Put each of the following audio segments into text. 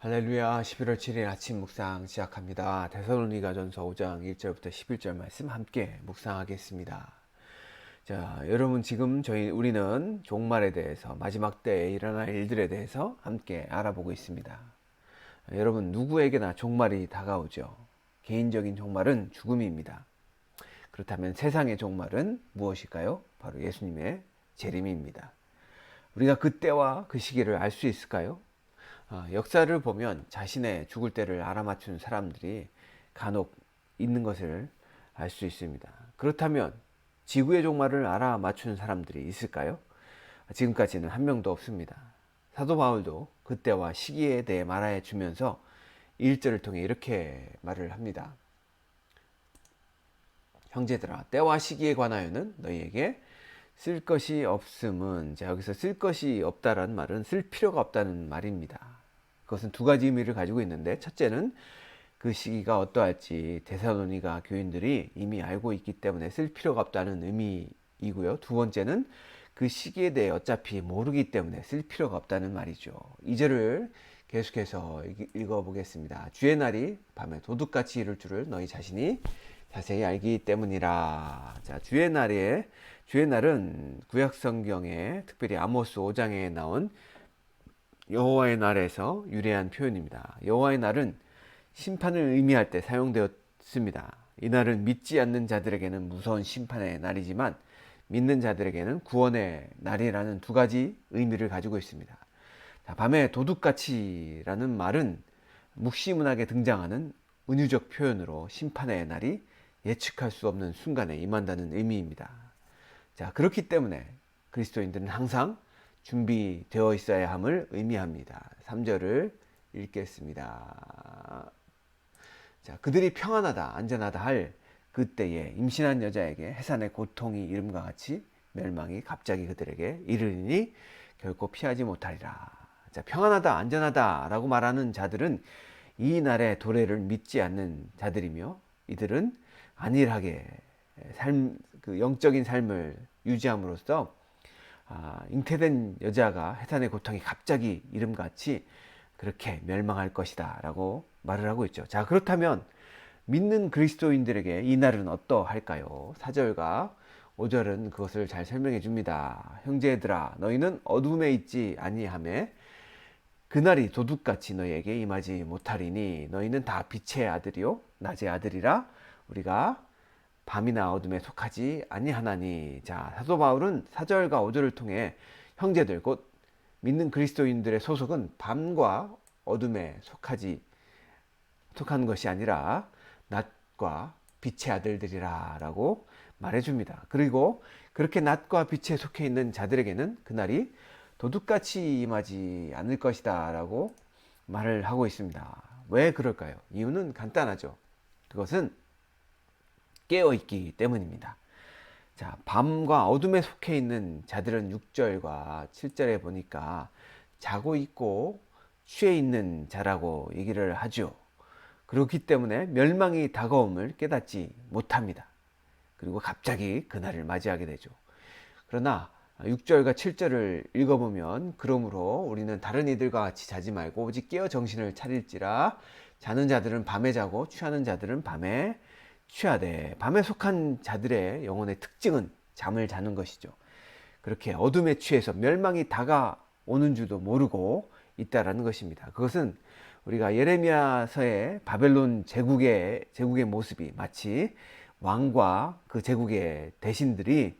할렐루야. 11월 7일 아침 묵상 시작합니다. 데살로니가전서 5장 1절부터 11절 말씀 함께 묵상하겠습니다. 자, 여러분 지금 우리는 종말에 대해서 마지막 때에 일어날 일들에 대해서 함께 알아보고 있습니다. 여러분 누구에게나 종말이 다가오죠. 개인적인 종말은 죽음입니다. 그렇다면 세상의 종말은 무엇일까요? 바로 예수님의 재림입니다. 우리가 그때와 그 시기를 알 수 있을까요? 역사를 보면 자신의 죽을 때를 알아맞춘 사람들이 간혹 있는 것을 알 수 있습니다. 그렇다면 지구의 종말을 알아맞춘 사람들이 있을까요? 지금까지는 한 명도 없습니다. 사도 바울도 그때와 시기에 대해 말해 주면서 1절을 통해 이렇게 말을 합니다. 형제들아, 때와 시기에 관하여는 너희에게 쓸 것이 없음은, 자, 여기서 쓸 것이 없다라는 말은 쓸 필요가 없다는 말입니다. 그것은 두 가지 의미를 가지고 있는데, 첫째는 그 시기가 어떠할지 데살로니가 교인들이 이미 알고 있기 때문에 쓸 필요가 없다는 의미이고요. 두 번째는 그 시기에 대해 어차피 모르기 때문에 쓸 필요가 없다는 말이죠. 2절을 계속해서 읽어보겠습니다. 주의 날이 밤에 도둑같이 이를 줄을 너희 자신이 자세히 알기 때문이라. 자, 주의 날은 구약 성경에 특별히 아모스 5장에 나온 여호와의 날에서 유래한 표현입니다. 여호와의 날은 심판을 의미할 때 사용되었습니다. 이 날은 믿지 않는 자들에게는 무서운 심판의 날이지만 믿는 자들에게는 구원의 날이라는 두 가지 의미를 가지고 있습니다. 자, 밤에 도둑같이라는 말은 묵시문학에 등장하는 은유적 표현으로 심판의 날이 예측할 수 없는 순간에 임한다는 의미입니다. 자, 그렇기 때문에 그리스도인들은 항상 준비되어 있어야 함을 의미합니다. 3절을 읽겠습니다. 자, 그들이 평안하다, 안전하다 할 그때에 임신한 여자에게 해산의 고통이 이름과 같이 멸망이 갑자기 그들에게 이르리니 결코 피하지 못하리라. 자, 평안하다, 안전하다 라고 말하는 자들은 이 날의 도래를 믿지 않는 자들이며, 이들은 안일하게 그 영적인 삶을 유지함으로써 잉태된 여자가 해산의 고통이 갑자기 이름같이 그렇게 멸망할 것이다 라고 말을 하고 있죠. 자, 그렇다면 믿는 그리스도인들에게 이 날은 어떠할까요? 4절과 5절은 그것을 잘 설명해 줍니다. 형제들아, 너희는 어둠에 있지 아니하매 그날이 도둑같이 너희에게 임하지 못하리니 너희는 다 빛의 아들이요 낮의 아들이라 우리가 밤이나 어둠에 속하지 아니하나니. 자, 사도 바울은 4절과 5절을 통해 형제들 곧 믿는 그리스도인들의 소속은 밤과 어둠에 속한 것이 아니라 낮과 빛의 아들들이라 라고 말해줍니다. 그리고 그렇게 낮과 빛에 속해 있는 자들에게는 그날이 도둑같이 임하지 않을 것이다 라고 말을 하고 있습니다. 왜 그럴까요? 이유는 간단하죠. 그것은 깨어있기 때문입니다. 자, 밤과 어둠에 속해 있는 자들은 6절과 7절에 보니까 자고 있고 취해 있는 자라고 얘기를 하죠. 그렇기 때문에 멸망이 다가옴을 깨닫지 못합니다. 그리고 갑자기 그날을 맞이하게 되죠. 그러나 6절과 7절을 읽어보면, 그러므로 우리는 다른 이들과 같이 자지 말고 오직 깨어 정신을 차릴지라. 자는 자들은 밤에 자고 취하는 자들은 밤에 취하되. 밤에 속한 자들의 영혼의 특징은 잠을 자는 것이죠. 그렇게 어둠에 취해서 멸망이 다가오는 줄도 모르고 있다라는 것입니다. 그것은 우리가 예레미야서의 바벨론 제국의 모습이 마치 왕과 그 제국의 대신들이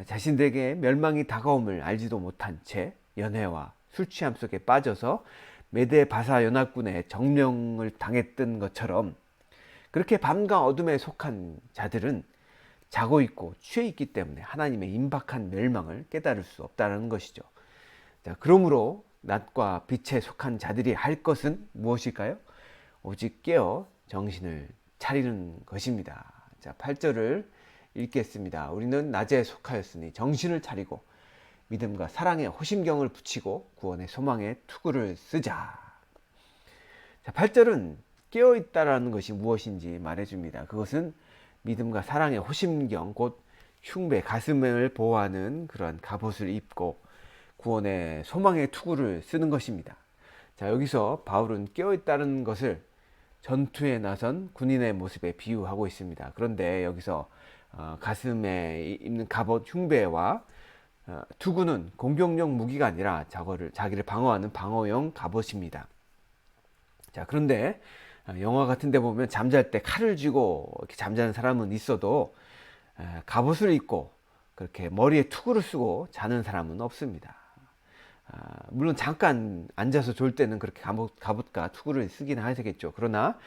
자신들에게 멸망이 다가옴을 알지도 못한 채 연회와 술 취함 속에 빠져서 메데 바사 연합군의 정령을 당했던 것처럼, 그렇게 밤과 어둠에 속한 자들은 자고 있고 취해 있기 때문에 하나님의 임박한 멸망을 깨달을 수 없다는 것이죠. 자, 그러므로 낮과 빛에 속한 자들이 할 것은 무엇일까요? 오직 깨어 정신을 차리는 것입니다. 자, 8절을 읽겠습니다. 우리는 낮에 속하였으니 정신을 차리고 믿음과 사랑에 호심경을 붙이고 구원의 소망에 투구를 쓰자. 자, 8절은 깨어있다라는 것이 무엇인지 말해줍니다. 그것은 믿음과 사랑의 호심경, 곧 흉배, 가슴을 보호하는 그러한 갑옷을 입고 구원의 소망의 투구를 쓰는 것입니다. 자, 여기서 바울은 깨어있다는 것을 전투에 나선 군인의 모습에 비유하고 있습니다. 그런데 여기서 가슴에 입는 갑옷 흉배와 투구는 공격용 무기가 아니라 자기를 방어하는 방어용 갑옷입니다. 자, 그런데 영화 같은 데 보면 잠잘 때 칼을 쥐고 이렇게 잠자는 사람은 있어도 갑옷을 입고 그렇게 머리에 투구를 쓰고 자는 사람은 없습니다. 물론 잠깐 앉아서 졸 때는 그렇게 갑옷과 투구를 쓰긴 하겠죠. 그러나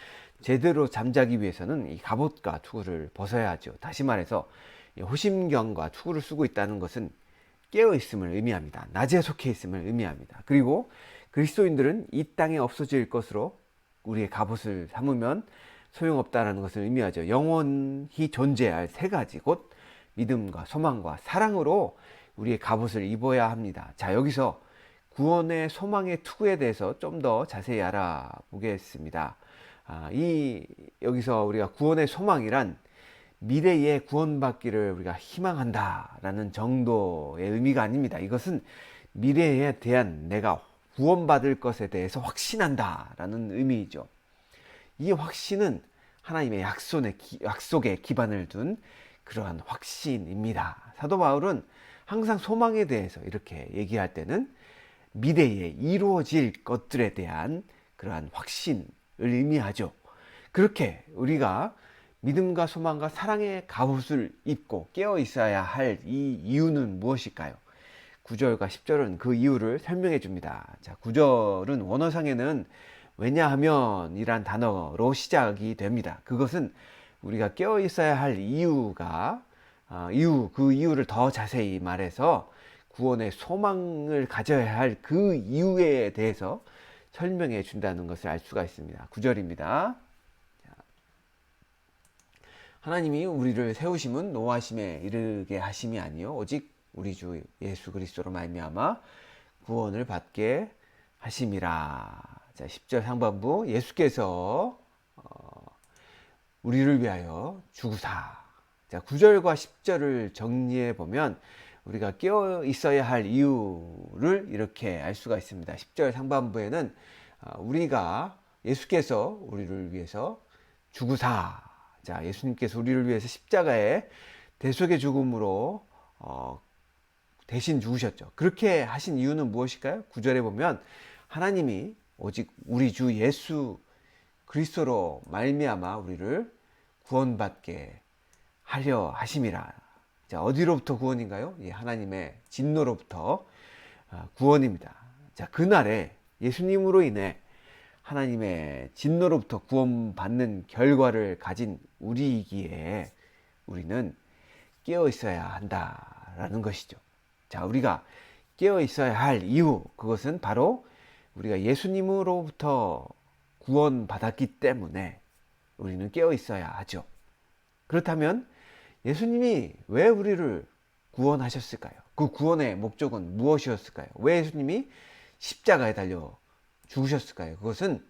제대로 잠자기 위해서는 이 갑옷과 투구를 벗어야 하죠. 다시 말해서 호심경과 투구를 쓰고 있다는 것은 깨어 있음을 의미합니다. 낮에 속해 있음을 의미합니다. 그리고 그리스도인들은 이 땅에 없어질 것으로 우리의 갑옷을 삼으면 소용없다는 것을 의미하죠. 영원히 존재할 세 가지, 곧 믿음과 소망과 사랑으로 우리의 갑옷을 입어야 합니다. 자, 여기서 구원의 소망의 투구에 대해서 좀 더 자세히 알아보겠습니다. 여기서 우리가 구원의 소망이란 미래에 구원받기를 우리가 희망한다라는 정도의 의미가 아닙니다. 이것은 미래에 대한 내가 구원받을 것에 대해서 확신한다라는 의미이죠. 이 확신은 하나님의 약속에 기반을 둔 그러한 확신입니다. 사도 바울은 항상 소망에 대해서 이렇게 얘기할 때는 미래에 이루어질 것들에 대한 그러한 확신을 의미하죠. 그렇게 우리가 믿음과 소망과 사랑의 갑옷을 입고 깨어 있어야 할 이 이유는 무엇일까요? 9절과 10절은 그 이유를 설명해 줍니다. 자, 9절은 원어상에는 왜냐하면 이란 단어로 시작이 됩니다. 그것은 우리가 깨어 있어야 할 그 이유를 더 자세히 말해서 구원의 소망을 가져야 할 그 이유에 대해서 설명해 준다는 것을 알 수가 있습니다. 9절입니다. 하나님이 우리를 세우심은 노하심에 이르게 하심이 아니요 오직 우리 주 예수 그리스도로 말미암아 구원을 받게 하심이라. 자, 10절 상반부 예수께서 우리를 위하여 죽으사. 자, 9절과 10절을 정리해 보면 우리가 깨어 있어야 할 이유를 이렇게 알 수가 있습니다. 10절 상반부에는 예수께서 우리를 위해서 죽으사. 자, 예수님께서 우리를 위해서 십자가에 대속의 죽음으로 대신 죽으셨죠. 그렇게 하신 이유는 무엇일까요? 9절에 보면 하나님이 오직 우리 주 예수 그리스도로 말미암아 우리를 구원받게 하려 하심이라. 자, 어디로부터 구원인가요? 예, 하나님의 진노로부터 구원입니다. 자, 그날에 예수님으로 인해 하나님의 진노로부터 구원받는 결과를 가진 우리이기에 우리는 깨어 있어야 한다라는 것이죠. 자, 우리가 깨어 있어야 할 이유, 그것은 바로 우리가 예수님으로부터 구원받았기 때문에 우리는 깨어 있어야 하죠. 그렇다면 예수님이 왜 우리를 구원하셨을까요? 그 구원의 목적은 무엇이었을까요? 왜 예수님이 십자가에 달려 죽으셨을까요? 그것은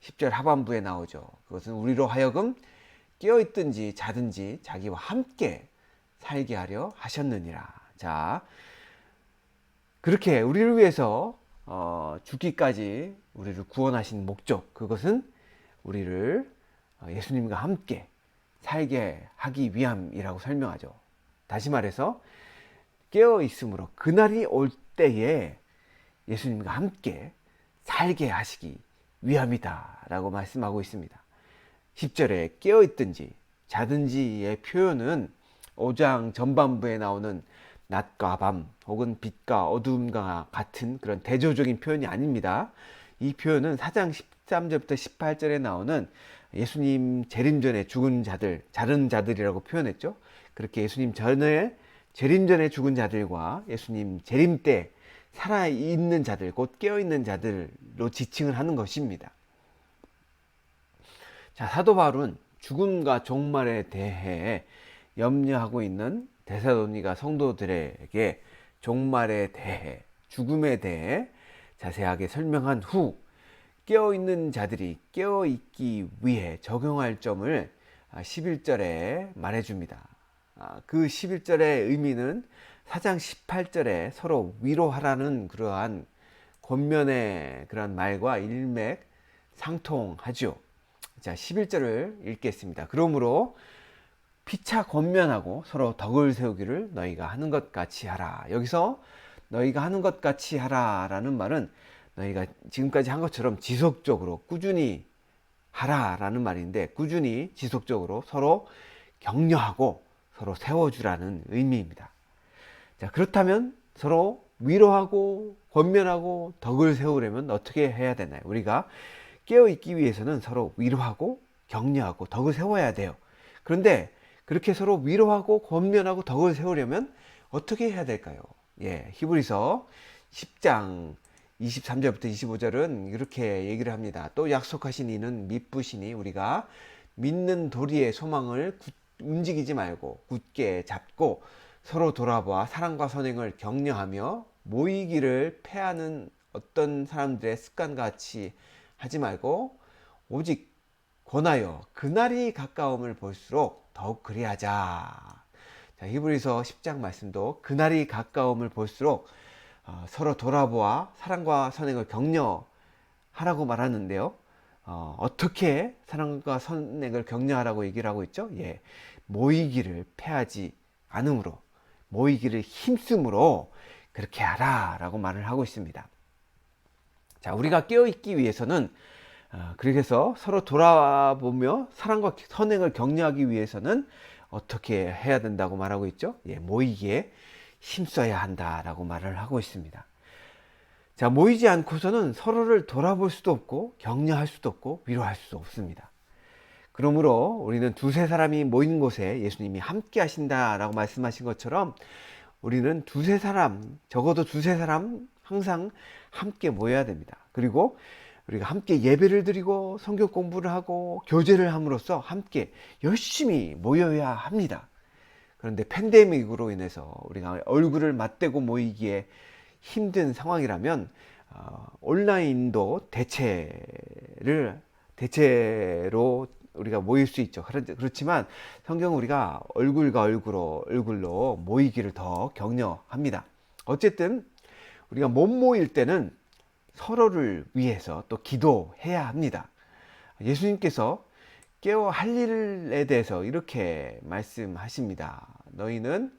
10절 하반부에 나오죠. 그것은 우리로 하여금 깨어있든지 자든지 자기와 함께 살게 하려 하셨느니라. 자, 그렇게 우리를 위해서 죽기까지 우리를 구원하신 목적, 그것은 우리를 예수님과 함께 살게 하기 위함이라고 설명하죠. 다시 말해서 깨어 있으므로 그날이 올 때에 예수님과 함께 살게 하시기 위함이다 라고 말씀하고 있습니다. 10절에 깨어 있든지 자든지의 표현은 5장 전반부에 나오는 낮과 밤 혹은 빛과 어두움과 같은 그런 대조적인 표현이 아닙니다. 이 표현은 4장 13절부터 18절에 나오는 예수님 재림 전에 죽은 자들, 자른 자들이라고 표현했죠. 그렇게 예수님 전에 재림 전에 죽은 자들과 예수님 재림 때 살아있는 자들, 곧 깨어있는 자들로 지칭을 하는 것입니다. 자, 사도 바울은 죽음과 종말에 대해 염려하고 있는 데살로니가 성도들에게 종말에 대해, 죽음에 대해 자세하게 설명한 후 깨어있는 자들이 깨어있기 위해 적용할 점을 11절에 말해줍니다. 그 11절의 의미는 4장 18절에 서로 위로하라는 그러한 권면의 그런 말과 일맥상통하죠. 자, 11절을 읽겠습니다. 그러므로 피차 권면하고 서로 덕을 세우기를 너희가 하는 것 같이 하라. 여기서 너희가 하는 것 같이 하라 라는 말은 너희가 지금까지 한 것처럼 지속적으로 꾸준히 하라 라는 말인데, 꾸준히 지속적으로 서로 격려하고 서로 세워주라는 의미입니다. 자, 그렇다면 서로 위로하고 권면하고 덕을 세우려면 어떻게 해야 되나요? 우리가 깨어있기 위해서는 서로 위로하고 격려하고 덕을 세워야 돼요. 그런데 그렇게 서로 위로하고 권면하고 덕을 세우려면 어떻게 해야 될까요? 예, 히브리서 10장 23절부터 25절은 이렇게 얘기를 합니다. 또 약속하신 이는 미쁘시니 우리가 믿는 도리의 소망을 움직이지 말고 굳게 잡고 서로 돌아보아 사랑과 선행을 격려하며 모이기를 패하는 어떤 사람들의 습관같이 하지 말고 오직 권하여 그날이 가까움을 볼수록 더욱 그리하자. 자, 히브리서 10장 말씀도 그날이 가까움을 볼수록 서로 돌아보아 사랑과 선행을 격려하라고 말하는데요. 어떻게 사랑과 선행을 격려하라고 얘기를 하고 있죠? 예, 모이기를 패하지 않음으로, 모이기를 힘쓰므로 그렇게 하라 라고 말을 하고 있습니다. 자, 우리가 깨어있기 위해서는 그래서 서로 돌아보며 사랑과 선행을 격려하기 위해서는 어떻게 해야 된다고 말하고 있죠? 예, 모이기에 힘써야 한다라고 말을 하고 있습니다. 자, 모이지 않고서는 서로를 돌아볼 수도 없고 격려할 수도 없고 위로할 수도 없습니다. 그러므로 우리는 두세 사람이 모인 곳에 예수님이 함께 하신다라고 말씀하신 것처럼 우리는 두세 사람, 적어도 두세 사람 항상 함께 모여야 됩니다. 그리고 우리가 함께 예배를 드리고 성경 공부를 하고 교제를 함으로써 함께 열심히 모여야 합니다. 그런데 팬데믹으로 인해서 우리가 얼굴을 맞대고 모이기에 힘든 상황이라면 온라인도 대체로 우리가 모일 수 있죠. 그렇지만 성경은 우리가 얼굴과 얼굴로 모이기를 더 격려합니다. 어쨌든 우리가 못 모일 때는 서로를 위해서 또 기도해야 합니다. 예수님께서 깨어 할 일에 대해서 이렇게 말씀하십니다. 너희는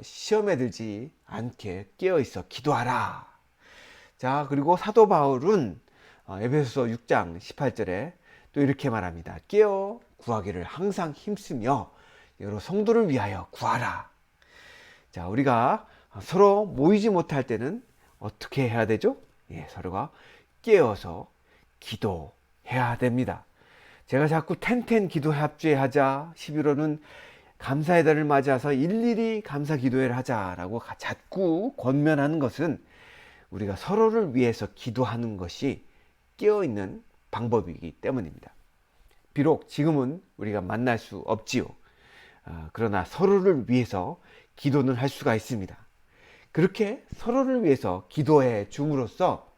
시험에 들지 않게 깨어 있어 기도하라. 자, 그리고 사도 바울은 에베소서 6장 18절에 또 이렇게 말합니다. 깨어 구하기를 항상 힘쓰며 여러 성도를 위하여 구하라. 자, 우리가 서로 모이지 못할 때는 어떻게 해야 되죠? 예, 서로가 깨어서 기도해야 됩니다. 제가 자꾸 텐텐 기도 합주하자, 11월은 감사의 달을 맞아서 일일이 감사 기도회를 하자라고 자꾸 권면하는 것은 우리가 서로를 위해서 기도하는 것이 깨어있는 방법이기 때문입니다. 비록 지금은 우리가 만날 수 없지요. 그러나 서로를 위해서 기도는 할 수가 있습니다. 그렇게 서로를 위해서 기도해 줌으로써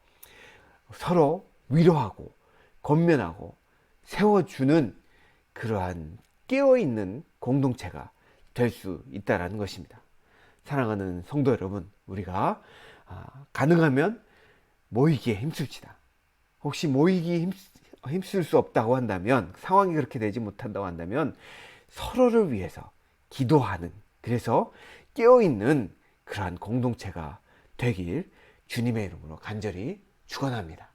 서로 위로하고 권면하고 세워주는 그러한 깨어있는 공동체가 될 수 있다는 것입니다. 사랑하는 성도 여러분, 우리가 가능하면 모이기에 힘씁시다. 혹시 모이기에 힘쓸 수 없다고 한다면, 상황이 그렇게 되지 못한다고 한다면 서로를 위해서 기도하는, 그래서 깨어있는 그러한 공동체가 되길 주님의 이름으로 간절히 축원합니다.